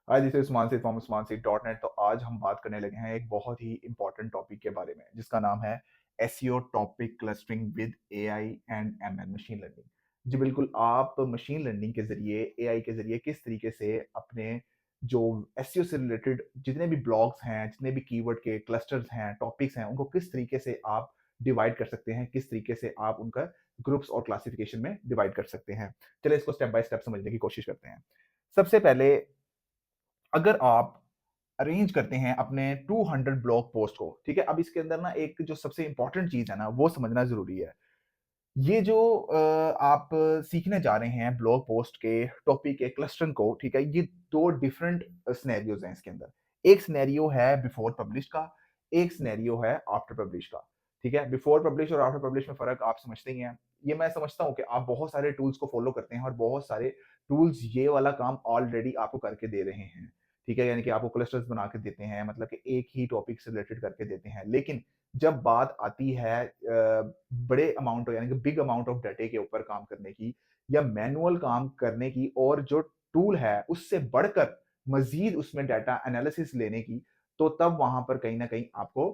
Hi this is Usman Saeed from Usman Saeed dot net. तो आज हम बात करने लगे हैं एक बहुत ही इंपॉर्टेंट टॉपिक के बारे में जिसका नाम है SEO topic clustering with AI and ML machine learning. जी बिल्कुल, आप मशीन लर्निंग के जरिए एआई के जरिए किस तरीके से अपने जो एसईओ से रिलेटेड जितने भी ब्लॉग्स हैं, जितने भी कीवर्ड के क्लस्टर्स हैं, टॉपिक्स हैं, उनको किस तरीके से आप डिवाइड कर सकते हैं, किस तरीके से आप उनका ग्रुप्स और क्लासिफिकेशन में डिवाइड कर सकते हैं। चलिए इसको स्टेप बाय स्टेप समझने की कोशिश करते हैं। सबसे पहले, अगर आप अरेंज करते हैं अपने 200 ब्लॉग पोस्ट को, ठीक है? अब इसके अंदर ना एक जो सबसे इम्पोर्टेंट चीज़ है ना, वो समझना ज़रूरी है। ये जो आप सीखने जा रहे हैं ब्लॉग पोस्ट के टॉपिक के क्लस्टरिंग को, ठीक है? ये 2 डिफरेंट सिनेरियोज़ हैं इसके अंदर। एक सिनेरियो है बिफोर पब्लिश का, एक सिनेरियो है आफ्टर पब्लिश का, ठीक है? बिफोर पब्लिश और आफ्टर पब्लिश में फ़र्क आप समझते ही हैं। ये मैं समझता हूँ कि आप बहुत सारे टूल्स को फ़ॉलो करते हैं और बहुत सारे टूल्स ये वाला काम ऑलरेडी आपको करके दे रहे हैं, ठीक है? यानी कि आपको क्लस्टर्स बना के देते हैं, मतलब कि एक ही टॉपिक से रिलेटेड करके देते हैं। लेकिन जब बात आती है बड़े अमाउंट यानी कि बिग अमाउंट ऑफ डाटे के ऊपर काम करने की या मैनुअल काम करने की और जो टूल है उससे बढ़कर मजीद उसमें डाटा एनालिसिस लेने की, तो तब वहां पर कहीं ना कहीं आपको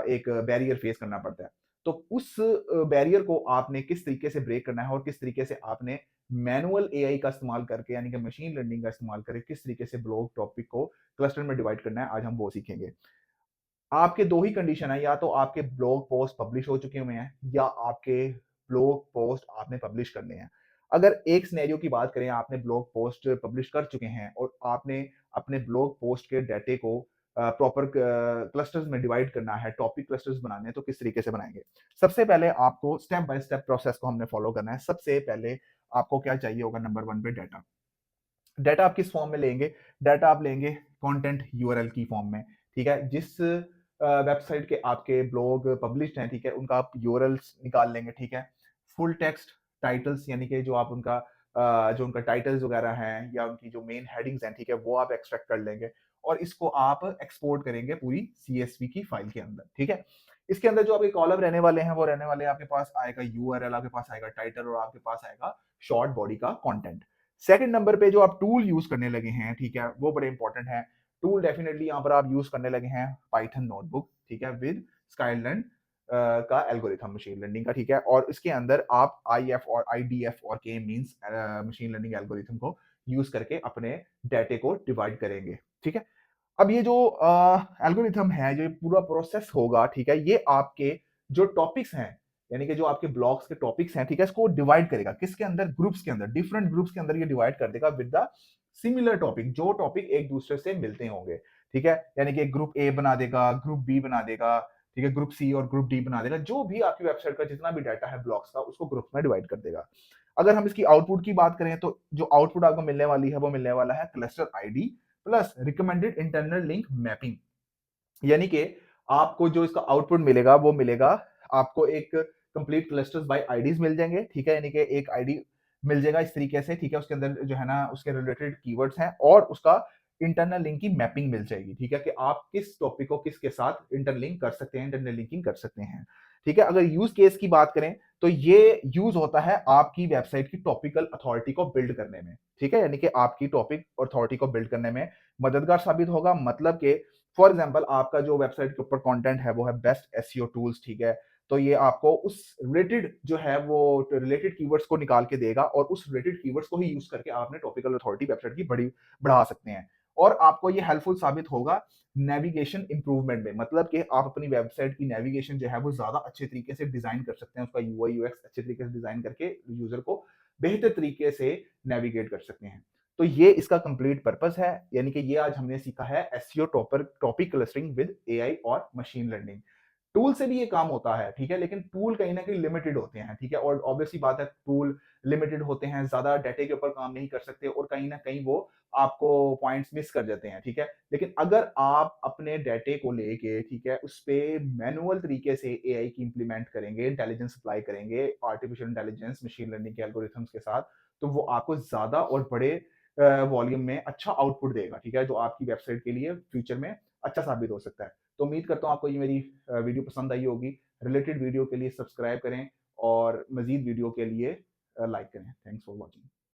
एक बैरियर फेस करना पड़ता है। तो उस बैरियर को आपने किस तरीके से ब्रेक करना है और किस तरीके से आपने मैनुअल एआई का इस्तेमाल करके यानी कि मशीन लर्निंग का इस्तेमाल करके किस तरीके से ब्लॉग टॉपिक को क्लस्टर में डिवाइड करना है, आज हम वो सीखेंगे। आपके 2 ही कंडीशन है, या तो आपके ब्लॉग पोस्ट पब्लिश हो चुके हुए हैं या आपके ब्लॉग पोस्ट आपने पब्लिश करने हैं। अगर एक सिनेरियो की बात करें, आपने ब्लॉग पोस्ट पब्लिश कर चुके हैं और आपने अपने ब्लॉग पोस्ट के डाटे को प्रॉपर क्लस्टर्स में डिवाइड करना है, टॉपिक क्लस्टर्स बनाने हैं, तो किस तरीके से बनाएँगे? सबसे पहले आपको स्टेप बाय स्टेप प्रोसेस को हमने फॉलो करना है। सबसे पहले आपको क्या चाहिए होगा, नंबर 1 पे डाटा। डाटा आप किस फॉर्म में लेंगे? डाटा आप लेंगे कंटेंट यूआरएल की फॉर्म में, ठीक है? जिस वेबसाइट के आपके ब्लॉग पब्लिश्ड हैं, ठीक है? उनका आप यूआरएल्स निकाल लेंगे, ठीक है? फुल टेक्स्ट टाइटल्स यानी कि जो आप उनका जो उनका टाइटल्स वगैरह हैं या उनकी जो मेन हेडिंग्स हैं, ठीक है? वो आप एक्सट्रैक्ट कर लेंगे और इसको आप एक्सपोर्ट करेंगे पूरी सीएसवी की फाइल के अंदर, ठीक है? इसके अंदर जो आपके कॉलम रहने वाले हैं, वो रहने वाले हैं, आपके पास आएगा यूआरएल, आपके पास आएगा टाइटल और आपके पास आएगा शॉर्ट बॉडी का कंटेंट। सेकंड नंबर पे जो आप टूल यूज करने लगे हैं, ठीक है, वो बड़े इंपॉर्टेंट है। टूल डेफिनेटली यहाँ पर आप यूज करने लगे हैं पाइथन नोटबुक, ठीक है, विद स्काईलर्न का एल्गोरिथम मशीन लर्निंग का, ठीक है, और इसके अंदर आप आईएफ और आईडीएफ और के मींस मशीन लर्निंग एल्गोरिथम को यूज करके अपने डाटे को डिवाइड करेंगे, ठीक है। अब ये जो एल्गोरिथम है, जो ये पूरा प्रोसेस होगा, ठीक है, ये आपके जो टॉपिक्स हैं, यानी कि जो आपके ब्लॉग्स के टॉपिक्स हैं, ठीक है, इसको डिवाइड करेगा किसके अंदर, ग्रुप्स के अंदर, डिफरेंट ग्रुप्स के अंदर ये डिवाइड कर देगा विद द सिमिलर टॉपिक, जो टॉपिक एक दूसरे से मिलते होंगे, ठीक है, यानी कि ग्रुप ए बना देगा, ग्रुप बी बना देगा, ठीक है, ग्रुप सी और ग्रुप डी बना देगा, जो भी आपकी वेबसाइट का जितना भी डाटा है ब्लॉग्स का, उसको ग्रुप में डिवाइड कर देगा। अगर हम इसकी आउटपुट की बात करें, तो जो आउटपुट आपको मिलने वाली है, वो मिलने वाला है cluster ID plus recommended internal link mapping. यानी कि आपको जो इसका आउटपुट मिलेगा, वो मिलेगा आपको एक कंप्लीट क्लस्टर्स बाय आईडीज मिल जाएंगे, ठीक है, यानी कि एक आईडी मिल जाएगा इस तरीके से, ठीक है, उसके अंदर जो है ना उसके रिलेटेड कीवर्ड्स हैं और उसका इंटरनल लिंक की मैपिंग मिल जाएगी, ठीक है, कि आप किस टॉपिक को किसके साथ इंटरलिंक कर सकते हैं, इंटरनल लिंकिंग कर सकते हैं, ठीक है। अगर यूज केस की बात करें, तो ये यूज होता है आपकी वेबसाइट की टॉपिकल अथॉरिटी को बिल्ड करने में, ठीक है, यानी कि आपकी टॉपिक अथॉरिटी को बिल्ड करने में मददगार साबित होगा। मतलब कि फॉर एग्जाम्पल आपका जो वेबसाइट के ऊपर कंटेंट है वो है बेस्ट एसईओ टूल्स, ठीक है, तो ये आपको उस रिलेटेड जो है वो रिलेटेड कीवर्ड्स को निकाल के देगा और उस रिलेटेड कीवर्ड्स को ही यूज करके आप अपने टॉपिकल अथॉरिटी वेबसाइट की बड़ी बढ़ा सकते हैं और आपको ये हेल्पफुल साबित होगा नेविगेशन इंप्रूवमेंट में। मतलब कि आप अपनी वेबसाइट की नेविगेशन जो है वो ज्यादा अच्छे तरीके से डिजाइन कर सकते हैं, उसका यूआई यूएक्स अच्छे तरीके से डिजाइन करके यूजर को बेहतर तरीके से नेविगेट कर सकते हैं। तो ये इसका कंप्लीट पर्पस है, यानी कि ये आज हमने सीखा है SEO topic clustering with AI और मशीन लर्निंग। टूल से भी ये काम होता है, ठीक है, लेकिन टूल कहीं ना कहीं लिमिटेड होते हैं, ठीक है, और ऑब्वियसली बात है टूल लिमिटेड होते हैं, ज्यादा डाटे के ऊपर काम नहीं कर सकते और कहीं ना कहीं वो आपको पॉइंट्स मिस कर जाते हैं, ठीक है। लेकिन अगर आप अपने डाटे को लेके, ठीक है, उस पे मैनुअल तरीके से एआई की इंप्लीमेंट करेंगे, इंटेलिजेंस अप्लाई करेंगे, आर्टिफिशियल इंटेलिजेंस मशीन लर्निंग के एल्गोरिथम्स के साथ, तो वो आपको ज्यादा और बड़े वॉल्यूम में अच्छा आउटपुट देगा, ठीक है, जो आपकी वेबसाइट के लिए फ्यूचर में अच्छा साबित हो सकता है। तो उम्मीद करता हूँ आपको ये मेरी वीडियो पसंद आई होगी। रिलेटेड वीडियो के लिए सब्सक्राइब करें और मजीद वीडियो के लिए लाइक करें। Thanks for watching.